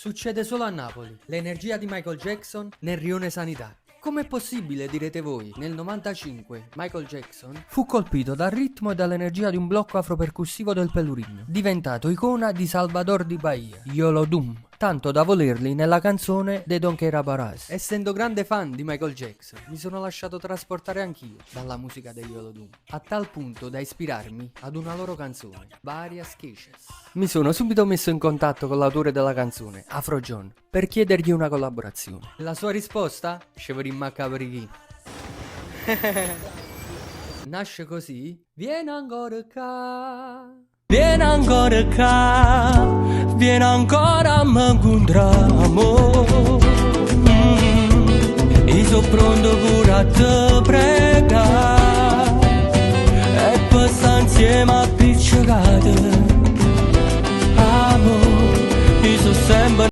Succede solo a Napoli. L'energia di Michael Jackson nel rione sanitario. Com'è possibile, direte voi? Nel 95 Michael Jackson fu colpito dal ritmo e dall'energia di un blocco afropercussivo del Pelurino, diventato icona di Salvador di Bahia, Yolodum, tanto da volerli nella canzone de Don Queira Barras. Essendo grande fan di Michael Jackson, mi sono lasciato trasportare anch'io dalla musica degli Yolodum, a tal punto da ispirarmi ad una loro canzone, Varias Queixas. Mi sono subito messo in contatto con l'autore della canzone, Afro John, per chiedergli una collaborazione. La sua risposta? Sceverin Maccabrichi. Nasce così? Vieni ancora qua. Vieni ancora qua. Vieni ancora a me incontriamo. Io sono pronto pure a te pregare. E passare insieme a piccicate. Io sono sempre